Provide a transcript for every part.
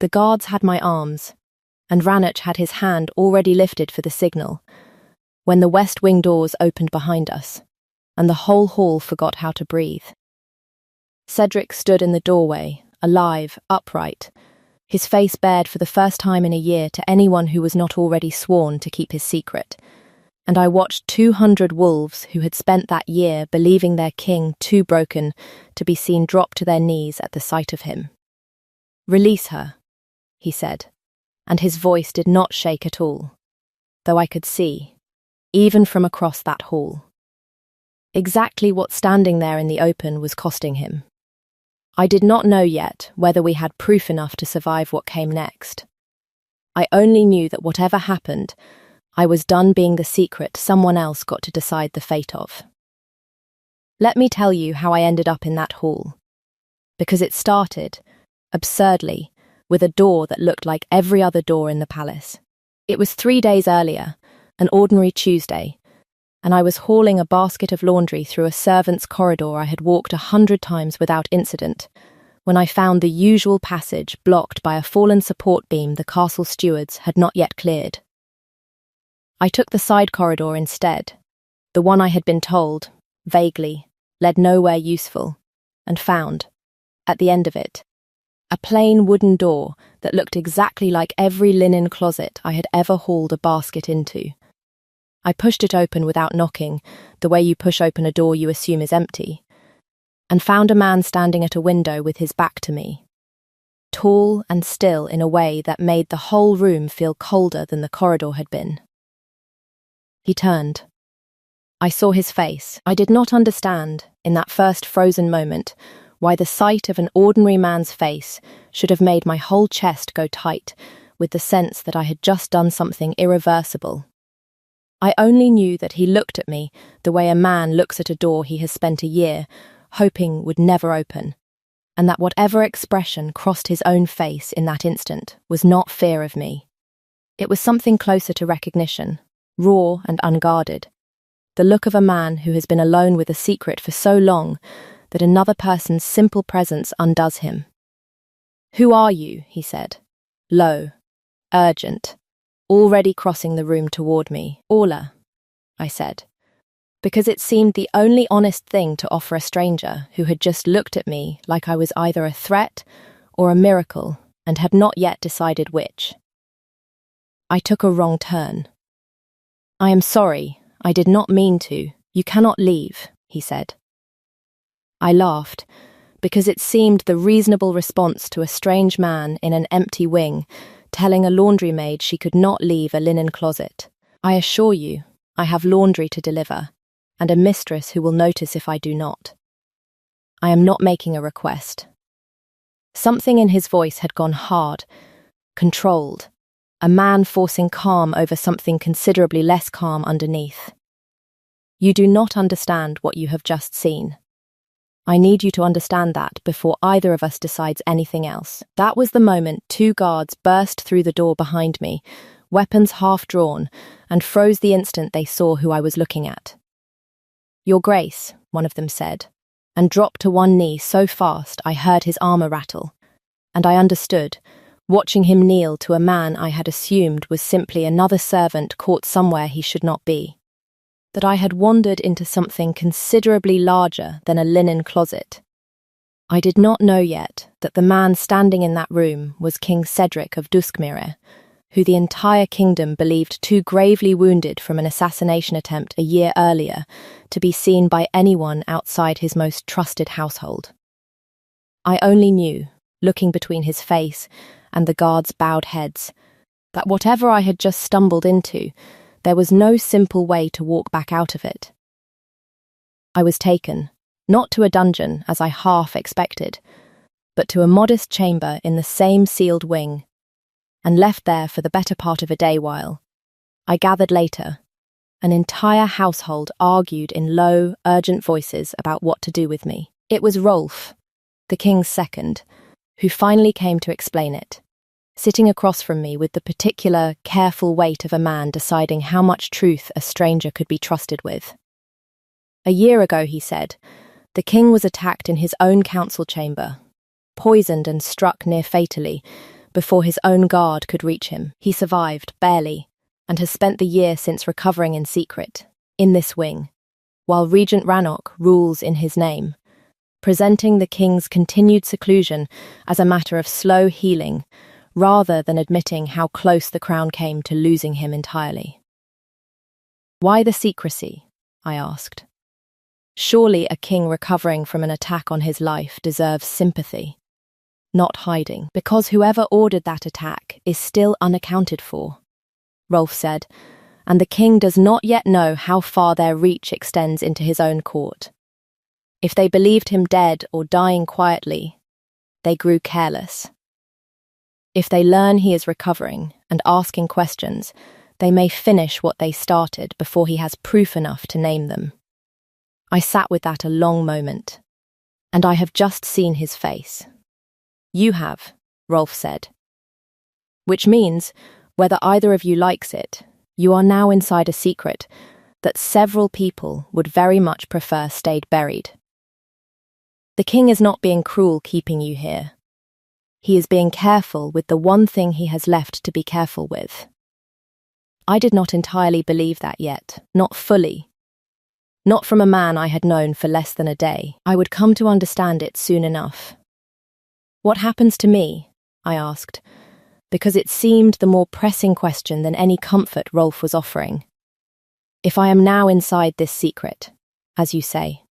The guards had my arms, and Ranach had his hand already lifted for the signal, when the west wing doors opened behind us, and the whole hall forgot how to breathe. Cedric stood in the doorway, alive, upright, his face bared for the first time in a year to anyone who was not already sworn to keep his secret, and I watched 200 wolves who had spent that year believing their king too broken to be seen drop to their knees at the sight of him. "Release her," he said, and his voice did not shake at all, though I could see, even from across that hall, exactly what standing there in the open was costing him. I did not know yet whether we had proof enough to survive what came next. I only knew that whatever happened, I was done being the secret someone else got to decide the fate of. Let me tell you how I ended up in that hall, because it started, absurdly, with a door that looked like every other door in the palace. It was 3 days earlier, an ordinary Tuesday, and I was hauling a basket of laundry through a servant's corridor I had walked 100 times without incident, when I found the usual passage blocked by a fallen support beam the castle stewards had not yet cleared. I took the side corridor instead, the one I had been told, vaguely, led nowhere useful, and found, at the end of it, a plain wooden door that looked exactly like every linen closet I had ever hauled a basket into. I pushed it open without knocking, the way you push open a door you assume is empty, and found a man standing at a window with his back to me, tall and still in a way that made the whole room feel colder than the corridor had been. He turned. I saw his face. I did not understand, in that first frozen moment, why the sight of an ordinary man's face should have made my whole chest go tight with the sense that I had just done something irreversible. I only knew that he looked at me the way a man looks at a door he has spent a year hoping would never open, and that whatever expression crossed his own face in that instant was not fear of me. It was something closer to recognition, raw and unguarded, the look of a man who has been alone with a secret for so long that another person's simple presence undoes him. "Who are you?" he said, low, urgent, already crossing the room toward me. "Orla," I said, because it seemed the only honest thing to offer a stranger who had just looked at me like I was either a threat or a miracle and had not yet decided which. I took a wrong turn. "I am sorry, I did not mean to. You cannot leave," he said. I laughed, because it seemed the reasonable response to a strange man in an empty wing telling a laundry maid she could not leave a linen closet. "I assure you, I have laundry to deliver, and a mistress who will notice if I do not. I am not making a request." Something in his voice had gone hard, controlled, a man forcing calm over something considerably less calm underneath. "You do not understand what you have just seen. I need you to understand that before either of us decides anything else." That was the moment 2 guards burst through the door behind me, weapons half drawn, and froze the instant they saw who I was looking at. "Your Grace," one of them said, and dropped to one knee so fast I heard his armor rattle, and I understood, watching him kneel to a man I had assumed was simply another servant caught somewhere he should not be, that I had wandered into something considerably larger than a linen closet. I did not know yet that the man standing in that room was King Cedric of Duskmire, who the entire kingdom believed too gravely wounded from an assassination attempt a year earlier to be seen by anyone outside his most trusted household. I only knew, looking between his face and the guards' bowed heads, that whatever I had just stumbled into, there was no simple way to walk back out of it. I was taken, not to a dungeon as I half expected, but to a modest chamber in the same sealed wing, and left there for the better part of a day while, I gathered later, an entire household argued in low, urgent voices about what to do with me. It was Rolf, the king's second, who finally came to explain it, sitting across from me with the particular, careful weight of a man deciding how much truth a stranger could be trusted with. "A year ago," he said, "the king was attacked in his own council chamber, poisoned and struck near fatally before his own guard could reach him. He survived, barely, and has spent the year since recovering in secret, in this wing, while Regent Rannoch rules in his name, presenting the king's continued seclusion as a matter of slow healing, rather than admitting how close the crown came to losing him entirely. "Why the secrecy?" I asked. "Surely a king recovering from an attack on his life deserves sympathy, not hiding." "Because whoever ordered that attack is still unaccounted for," Rolf said, "and the king does not yet know how far their reach extends into his own court. If they believed him dead or dying quietly, they grew careless. If they learn he is recovering and asking questions, they may finish what they started before he has proof enough to name them." I sat with that a long moment, and I have just seen his face. "You have," Rolf said. "Which means, whether either of you likes it, you are now inside a secret that several people would very much prefer stayed buried. The king is not being cruel keeping you here. He is being careful with the one thing he has left to be careful with." I did not entirely believe that yet, not fully. Not from a man I had known for less than a day. I would come to understand it soon enough. "What happens to me?" I asked, because it seemed the more pressing question than any comfort Rolf was offering. "If I am now inside this secret, as you say,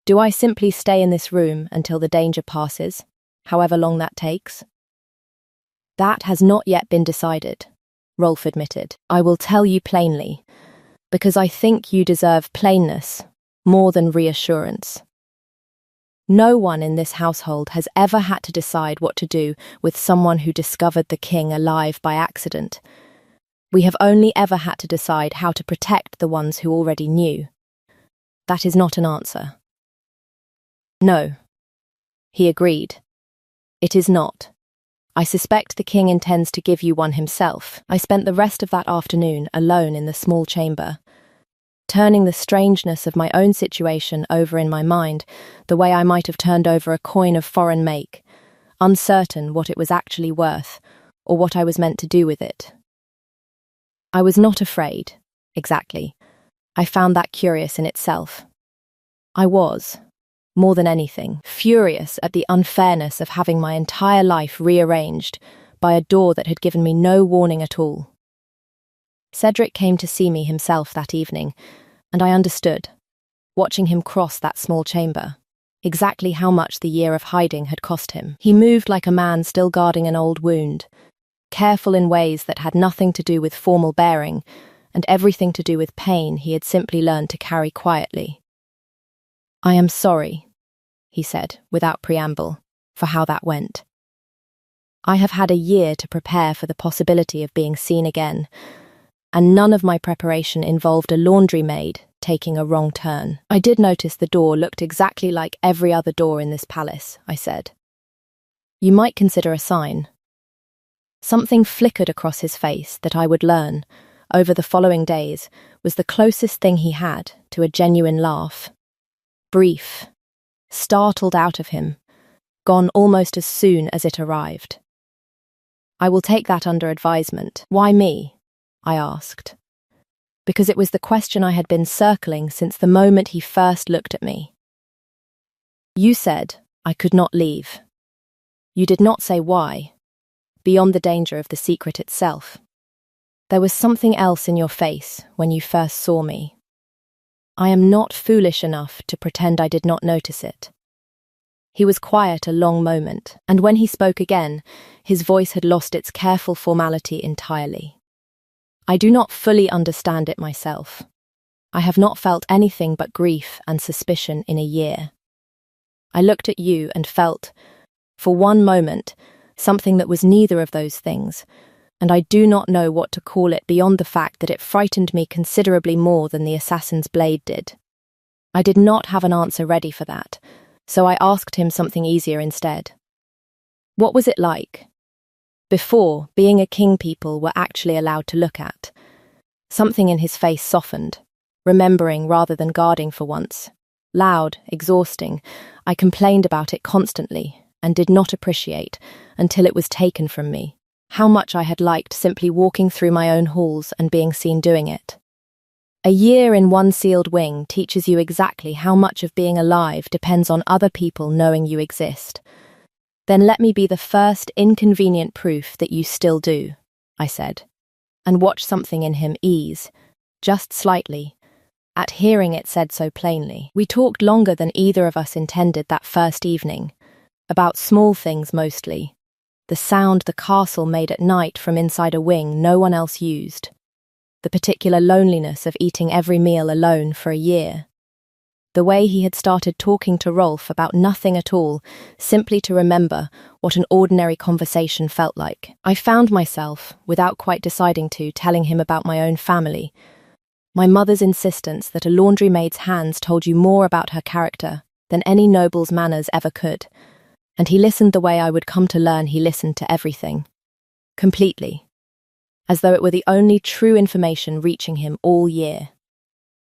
do I simply stay in this room until the danger passes, however long that takes?" "That has not yet been decided," Rolf admitted. "I will tell you plainly, because I think you deserve plainness more than reassurance. No one in this household has ever had to decide what to do with someone who discovered the king alive by accident. We have only ever had to decide how to protect the ones who already knew. That is not an answer." "No," he agreed. "It is not. I suspect the king intends to give you one himself." I spent the rest of that afternoon alone in the small chamber, turning the strangeness of my own situation over in my mind the way I might have turned over a coin of foreign make, uncertain what it was actually worth or what I was meant to do with it. I was not afraid, exactly. I found that curious in itself. I was, more than anything, furious at the unfairness of having my entire life rearranged by a door that had given me no warning at all. Cedric came to see me himself that evening, and I understood, watching him cross that small chamber, exactly how much the year of hiding had cost him. He moved like a man still guarding an old wound, careful in ways that had nothing to do with formal bearing, and everything to do with pain he had simply learned to carry quietly. "I am sorry," he said, without preamble, "for how that went. I have had a year to prepare for the possibility of being seen again, and none of my preparation involved a laundry maid taking a wrong turn." "I did notice the door looked exactly like every other door in this palace," I said. "You might consider a sign." Something flickered across his face that I would learn, over the following days, was the closest thing he had to a genuine laugh. Brief, startled out of him, gone almost as soon as it arrived. "I will take that under advisement." "Why me?" I asked. Because it was the question I had been circling since the moment he first looked at me. "You said I could not leave. You did not say why, beyond the danger of the secret itself. There was something else in your face when you first saw me. I am not foolish enough to pretend I did not notice it." He was quiet a long moment, and when he spoke again, his voice had lost its careful formality entirely. "I do not fully understand it myself. I have not felt anything but grief and suspicion in a year. I looked at you and felt, for one moment, something that was neither of those things, and I do not know what to call it beyond the fact that it frightened me considerably more than the assassin's blade did. I did not have an answer ready for that, so I asked him something easier instead. What was it like? Before, being a king people were actually allowed to look at. Something in his face softened, remembering rather than guarding for once. Loud, exhausting, I complained about it constantly, and did not appreciate, until it was taken from me, how much I had liked simply walking through my own halls and being seen doing it. A year in one sealed wing teaches you exactly how much of being alive depends on other people knowing you exist. Then let me be the first inconvenient proof that you still do, I said, and watched something in him ease, just slightly, at hearing it said so plainly. We talked longer than either of us intended that first evening, about small things mostly. The sound the castle made at night from inside a wing no one else used. The particular loneliness of eating every meal alone for a year. The way he had started talking to Rolf about nothing at all, simply to remember what an ordinary conversation felt like. I found myself, without quite deciding to, telling him about my own family. My mother's insistence that a laundry-maid's hands told you more about her character than any noble's manners ever could. And he listened the way I would come to learn he listened to everything. Completely. As though it were the only true information reaching him all year.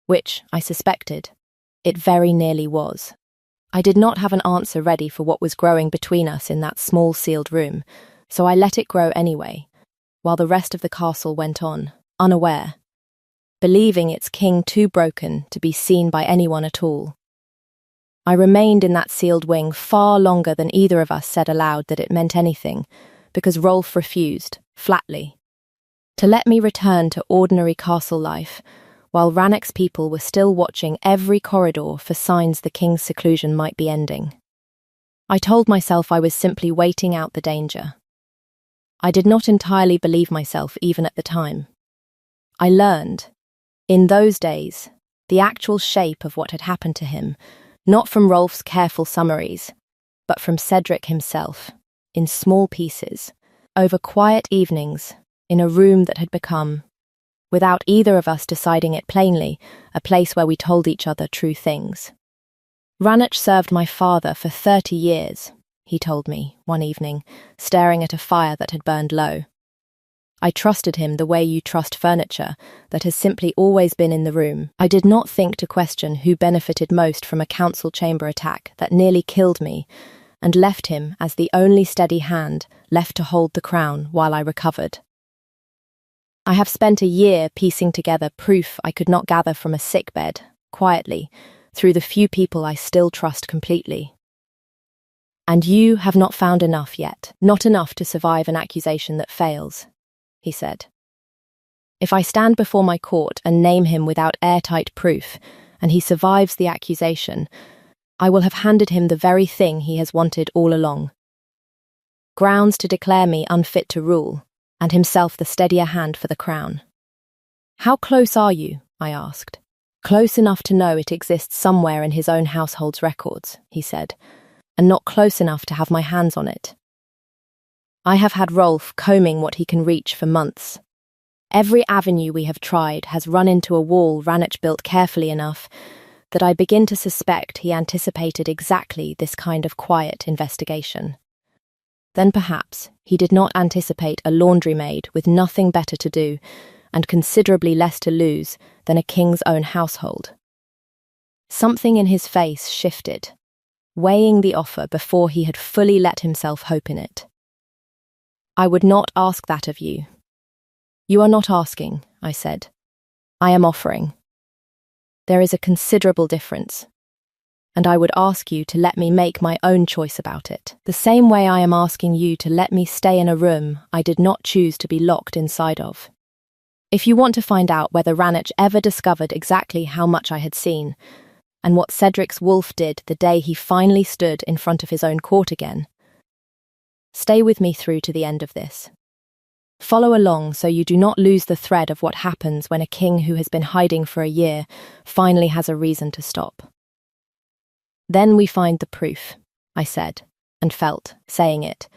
Which, I suspected, it very nearly was. I did not have an answer ready for what was growing between us in that small sealed room, so I let it grow anyway, while the rest of the castle went on, unaware, believing its king too broken to be seen by anyone at all. I remained in that sealed wing far longer than either of us said aloud that it meant anything, because Rolf refused, flatly, to let me return to ordinary castle life, while Rannoch's people were still watching every corridor for signs the king's seclusion might be ending. I told myself I was simply waiting out the danger. I did not entirely believe myself even at the time. I learned, in those days, the actual shape of what had happened to him, not from Rolf's careful summaries, but from Cedric himself, in small pieces, over quiet evenings, in a room that had become, without either of us deciding it plainly, a place where we told each other true things. Rannoch served my father for 30 years, he told me, one evening, staring at a fire that had burned low. I trusted him the way you trust furniture that has simply always been in the room. I did not think to question who benefited most from a council chamber attack that nearly killed me, and left him as the only steady hand left to hold the crown while I recovered. I have spent a year piecing together proof I could not gather from a sickbed, quietly, through the few people I still trust completely. And you have not found enough yet, not enough to survive an accusation that fails, he said. If I stand before my court and name him without airtight proof, and he survives the accusation, I will have handed him the very thing he has wanted all along. Grounds to declare me unfit to rule, and himself the steadier hand for the crown. How close are you? I asked. Close enough to know it exists somewhere in his own household's records, he said, and not close enough to have my hands on it. I have had Rolf combing what he can reach for months. Every avenue we have tried has run into a wall Rannoch built carefully enough that I begin to suspect he anticipated exactly this kind of quiet investigation. Then perhaps he did not anticipate a laundry-maid with nothing better to do and considerably less to lose than a king's own household. Something in his face shifted, weighing the offer before he had fully let himself hope in it. I would not ask that of you. You are not asking, I said. I am offering. There is a considerable difference, and I would ask you to let me make my own choice about it, the same way I am asking you to let me stay in a room I did not choose to be locked inside of. If you want to find out whether Rannoch ever discovered exactly how much I had seen, and what Cedric's wolf did the day he finally stood in front of his own court again, stay with me through to the end of this. Follow along so you do not lose the thread of what happens when a king who has been hiding for a year finally has a reason to stop. Then we find the proof, I said, and felt, saying it,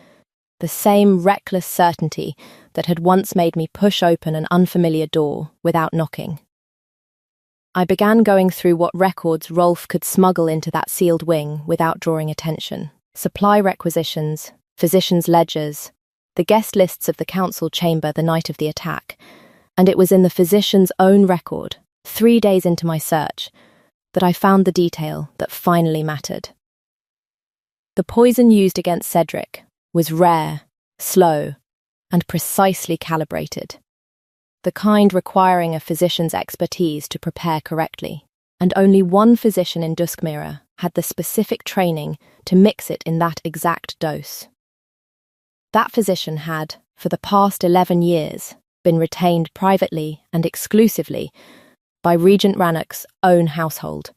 the same reckless certainty that had once made me push open an unfamiliar door without knocking. I began going through what records Rolf could smuggle into that sealed wing without drawing attention. Supply requisitions, physicians' ledgers, the guest lists of the council chamber the night of the attack, and it was in the physician's own record, 3 days into my search, that I found the detail that finally mattered. The poison used against Cedric was rare, slow, and precisely calibrated, the kind requiring a physician's expertise to prepare correctly. And only one physician in Duskmira had the specific training to mix it in that exact dose. That physician had, for the past 11 years, been retained privately and exclusively by Regent Rannoch's own household.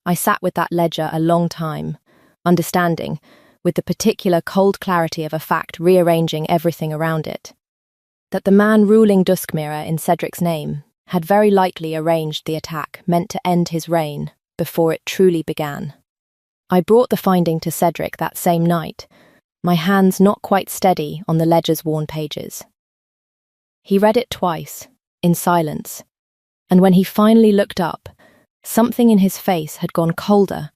I sat with that ledger a long time, understanding, with the particular cold clarity of a fact rearranging everything around it, that the man ruling Duskmira in Cedric's name had very likely arranged the attack meant to end his reign before it truly began. I brought the finding to Cedric that same night, my hands not quite steady on the ledger's worn pages. He read it twice, in silence, and when he finally looked up, something in his face had gone colder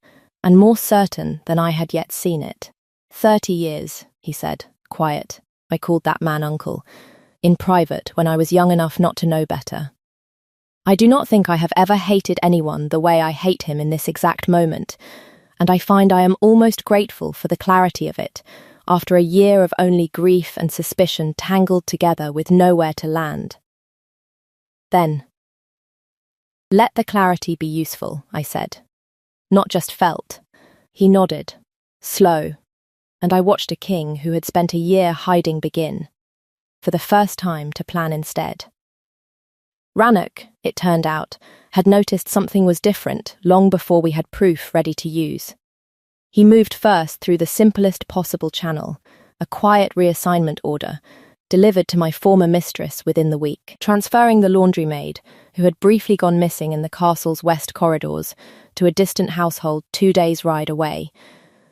and more certain than I had yet seen it. 30 years, he said, quiet. I called that man uncle, in private when I was young enough not to know better. I do not think I have ever hated anyone the way I hate him in this exact moment, and I find I am almost grateful for the clarity of it, after a year of only grief and suspicion tangled together with nowhere to land. Then, let the clarity be useful, I said. Not just felt. He nodded, slow, and I watched a king who had spent a year hiding begin, for the first time to plan instead. Rannoch, it turned out, had noticed something was different long before we had proof ready to use. He moved first through the simplest possible channel, a quiet reassignment order, delivered to my former mistress within the week, transferring the laundry maid, who had briefly gone missing in the castle's west corridors, to a distant household 2 days' ride away,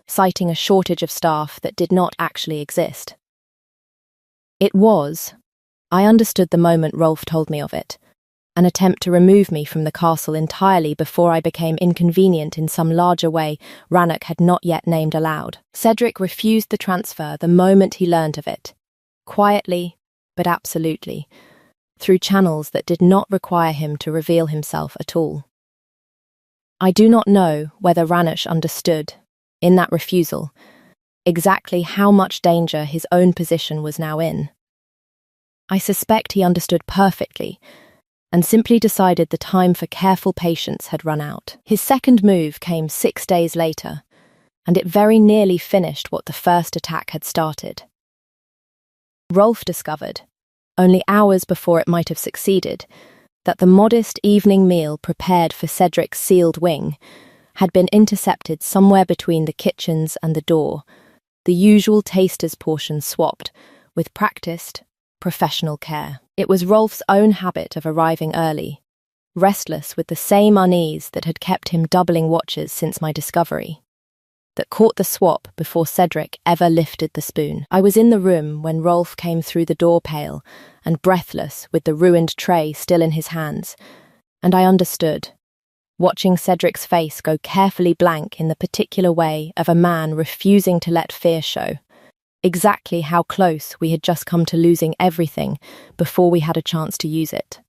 citing a shortage of staff that did not actually exist. It was, I understood the moment Rolf told me of it, an attempt to remove me from the castle entirely before I became inconvenient in some larger way Rannoch had not yet named aloud. Cedric refused the transfer the moment he learned of it, quietly, but absolutely, through channels that did not require him to reveal himself at all. I do not know whether Rannoch understood, in that refusal, exactly how much danger his own position was now in. I suspect he understood perfectly, and simply decided the time for careful patience had run out. His second move came 6 days later, and it very nearly finished what the first attack had started. Rolf discovered, only hours before it might have succeeded, that the modest evening meal prepared for Cedric's sealed wing had been intercepted somewhere between the kitchens and the door, the usual taster's portion swapped, with practiced, professional care. It was Rolf's own habit of arriving early, restless with the same unease that had kept him doubling watches since my discovery, that caught the swap before Cedric ever lifted the spoon. I was in the room when Rolf came through the door pale and breathless with the ruined tray still in his hands, and I understood, watching Cedric's face go carefully blank in the particular way of a man refusing to let fear show, exactly how close we had just come to losing everything before we had a chance to use it.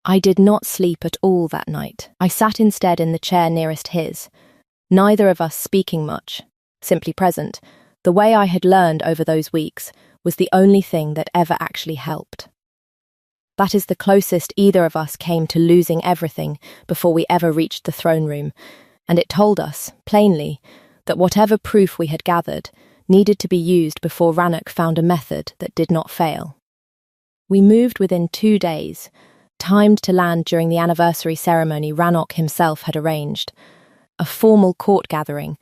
I did not sleep at all that night. I sat instead in the chair nearest his, neither of us speaking much, simply present. The way I had learned over those weeks was the only thing that ever actually helped. That is the closest either of us came to losing everything before we ever reached the throne room, and it told us, plainly, that whatever proof we had gathered needed to be used before Rannoch found a method that did not fail. We moved within 2 days, timed to land during the anniversary ceremony Rannoch himself had arranged, a formal court gathering,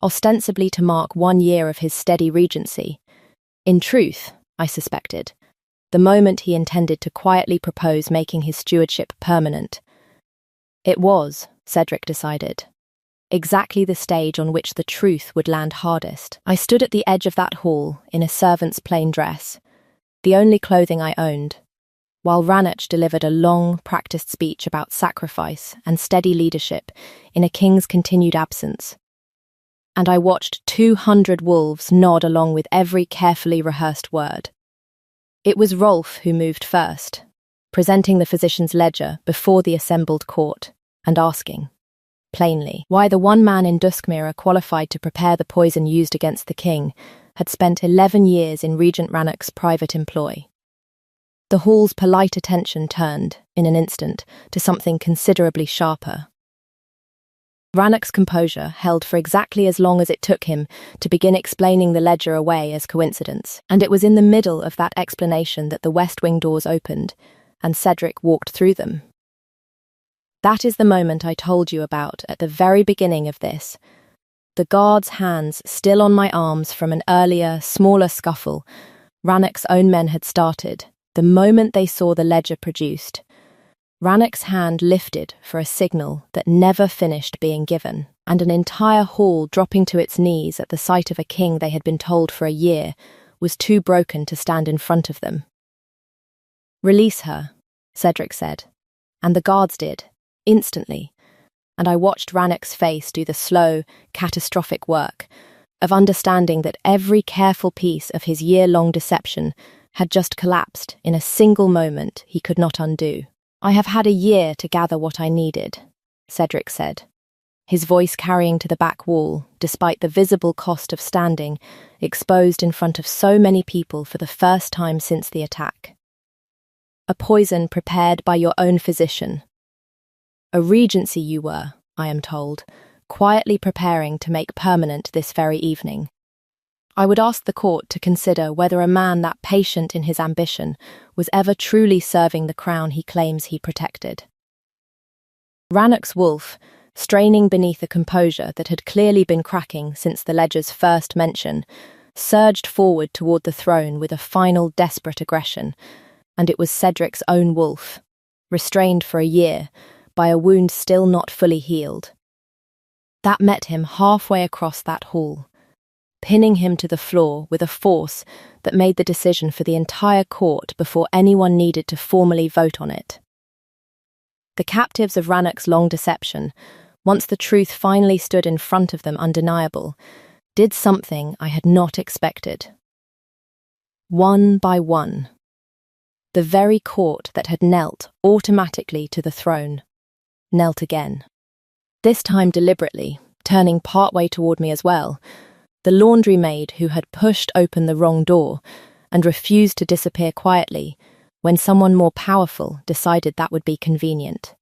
ostensibly to mark 1 year of his steady regency. In truth, I suspected, the moment he intended to quietly propose making his stewardship permanent. It was, Cedric decided, exactly the stage on which the truth would land hardest. I stood at the edge of that hall in a servant's plain dress, the only clothing I owned, while Rannoch delivered a long, practiced speech about sacrifice and steady leadership in a king's continued absence. And I watched 200 wolves nod along with every carefully rehearsed word. It was Rolf who moved first, presenting the physician's ledger before the assembled court and asking, plainly, why the one man in Duskmere qualified to prepare the poison used against the king had spent 11 years in Regent Rannoch's private employ. The hall's polite attention turned, in an instant, to something considerably sharper. Rannoch's composure held for exactly as long as it took him to begin explaining the ledger away as coincidence, and it was in the middle of that explanation that the west wing doors opened, and Cedric walked through them. That is the moment I told you about at the very beginning of this. The guard's hands still on my arms from an earlier, smaller scuffle Rannoch's own men had started, the moment they saw the ledger produced. Rannoch's hand lifted for a signal that never finished being given, and an entire hall dropping to its knees at the sight of a king they had been told for a year was too broken to stand in front of them. "Release her," Cedric said, and the guards did, instantly, and I watched Rannoch's face do the slow, catastrophic work of understanding that every careful piece of his year-long deception had just collapsed in a single moment he could not undo. "I have had a year to gather what I needed," Cedric said, his voice carrying to the back wall, despite the visible cost of standing, exposed in front of so many people for the first time since the attack. "A poison prepared by your own physician. A regency you were, I am told, quietly preparing to make permanent this very evening. I would ask the court to consider whether a man that patient in his ambition was ever truly serving the crown he claims he protected." Rannoch's wolf, straining beneath a composure that had clearly been cracking since the ledger's first mention, surged forward toward the throne with a final desperate aggression, and it was Cedric's own wolf, restrained for a year by a wound still not fully healed. That met him halfway across that hall, pinning him to the floor with a force that made the decision for the entire court before anyone needed to formally vote on it. The captives of Rannoch's long deception, once the truth finally stood in front of them undeniable, did something I had not expected. One by one, the very court that had knelt automatically to the throne, knelt again. This time deliberately, turning partway toward me as well, the laundry maid who had pushed open the wrong door and refused to disappear quietly when someone more powerful decided that would be convenient.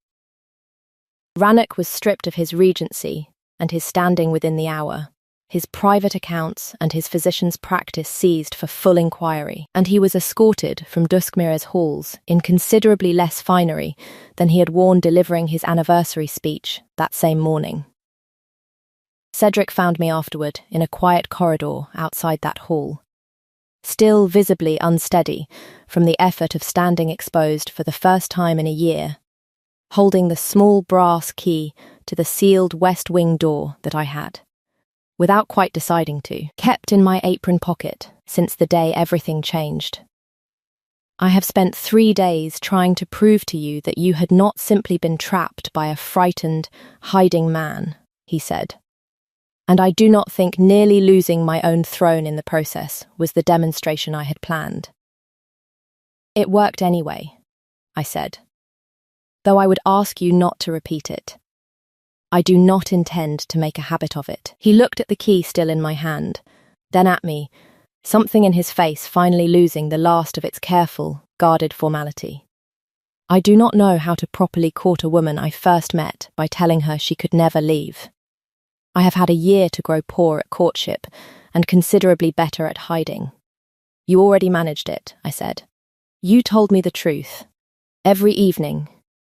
Rannoch was stripped of his regency and his standing within the hour, his private accounts and his physician's practice seized for full inquiry, and he was escorted from Duskmere's halls in considerably less finery than he had worn delivering his anniversary speech that same morning. Cedric found me afterward in a quiet corridor outside that hall, still visibly unsteady from the effort of standing exposed for the first time in a year, holding the small brass key to the sealed west wing door that I had, without quite deciding to, kept in my apron pocket since the day everything changed. "I have spent 3 days trying to prove to you that you had not simply been trapped by a frightened, hiding man," he said. "And I do not think nearly losing my own throne in the process was the demonstration I had planned." "It worked anyway," I said, "though I would ask you not to repeat it. I do not intend to make a habit of it." He looked at the key still in my hand, then at me, something in his face finally losing the last of its careful, guarded formality. I do not know how to properly court a woman I first met by telling her she could never leave. I have had a year to grow poor at courtship and considerably better at hiding. "You already managed it," I said. "You told me the truth. Every evening,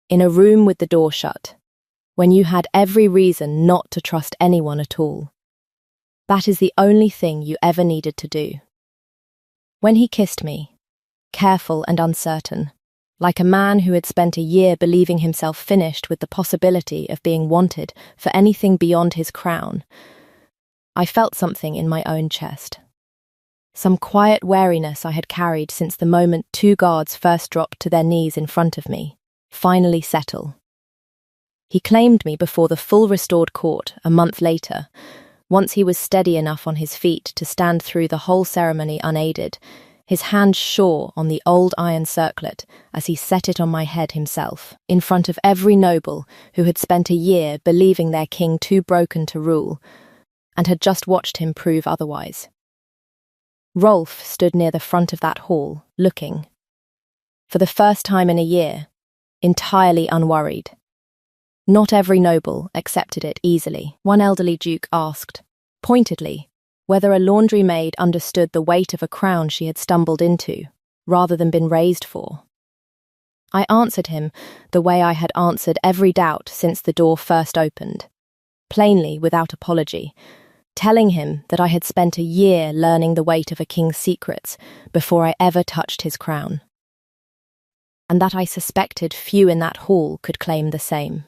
in a room with the door shut, when you had every reason not to trust anyone at all. That is the only thing you ever needed to do." When he kissed me, careful and uncertain, like a man who had spent a year believing himself finished with the possibility of being wanted for anything beyond his crown, I felt something in my own chest. Some quiet wariness I had carried since the moment 2 guards first dropped to their knees in front of me, finally settle. He claimed me before the full restored court a month later, once he was steady enough on his feet to stand through the whole ceremony unaided, his hand sure on the old iron circlet as he set it on my head himself, in front of every noble who had spent a year believing their king too broken to rule, and had just watched him prove otherwise. Rolf stood near the front of that hall, looking. For the first time in a year, entirely unworried. Not every noble accepted it easily. One elderly duke asked, pointedly, whether a laundry maid understood the weight of a crown she had stumbled into, rather than been raised for. I answered him the way I had answered every doubt since the door first opened, plainly without apology, telling him that I had spent a year learning the weight of a king's secrets before I ever touched his crown, and that I suspected few in that hall could claim the same.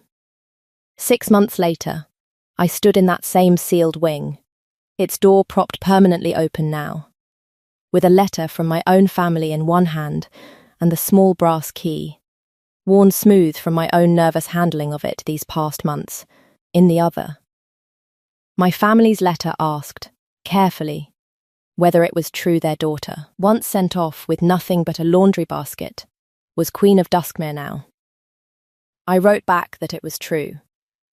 6 months later, I stood in that same sealed wing, its door propped permanently open now, with a letter from my own family in one hand and the small brass key, worn smooth from my own nervous handling of it these past months, in the other. My family's letter asked, carefully, whether it was true their daughter, once sent off with nothing but a laundry basket, was Queen of Duskmere now. I wrote back that it was true,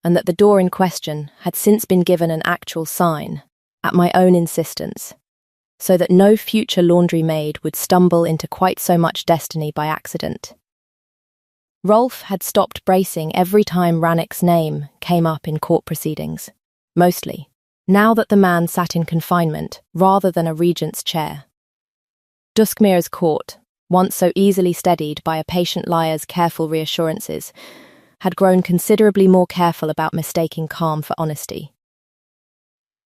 and that the door in question had since been given an actual sign, at my own insistence, so that no future laundry maid would stumble into quite so much destiny by accident. Rolf had stopped bracing every time Rannick's name came up in court proceedings, mostly, now that the man sat in confinement rather than a regent's chair. Duskmere's court, once so easily steadied by a patient liar's careful reassurances, had grown considerably more careful about mistaking calm for honesty.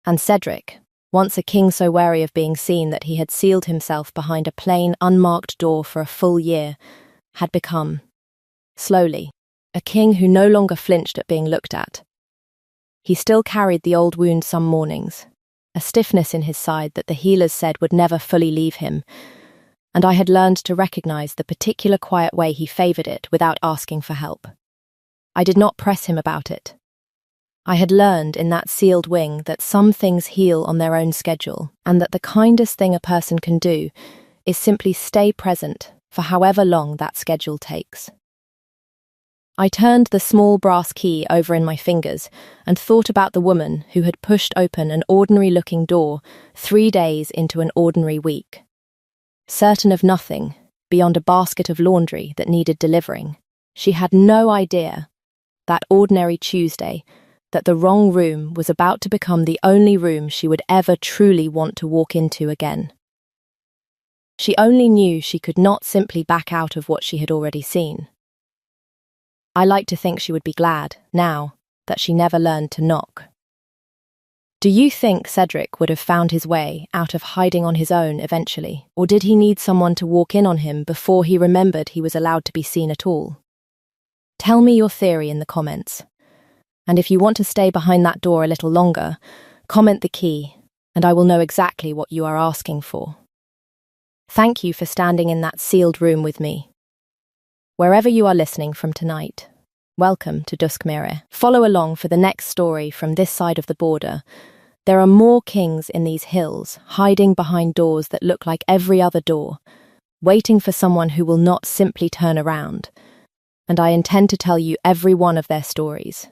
And Cedric, once a king so wary of being seen that he had sealed himself behind a plain, unmarked door for a full year, had become, slowly, a king who no longer flinched at being looked at. He still carried the old wound some mornings, a stiffness in his side that the healers said would never fully leave him, and I had learned to recognize the particular quiet way he favored it without asking for help. I did not press him about it. I had learned in that sealed wing that some things heal on their own schedule, and that the kindest thing a person can do is simply stay present for however long that schedule takes. I turned the small brass key over in my fingers and thought about the woman who had pushed open an ordinary-looking door 3 days into an ordinary week. Certain of nothing, beyond a basket of laundry that needed delivering, she had no idea, that ordinary Tuesday, that the wrong room was about to become the only room she would ever truly want to walk into again. She only knew she could not simply back out of what she had already seen. I like to think she would be glad, now, that she never learned to knock. Do you think Cedric would have found his way out of hiding on his own eventually, or did he need someone to walk in on him before he remembered he was allowed to be seen at all? Tell me your theory in the comments. And if you want to stay behind that door a little longer, comment the key, and I will know exactly what you are asking for. Thank you for standing in that sealed room with me. Wherever you are listening from tonight, welcome to Duskmere. Follow along for the next story from this side of the border. There are more kings in these hills, hiding behind doors that look like every other door, waiting for someone who will not simply turn around. And I intend to tell you every one of their stories.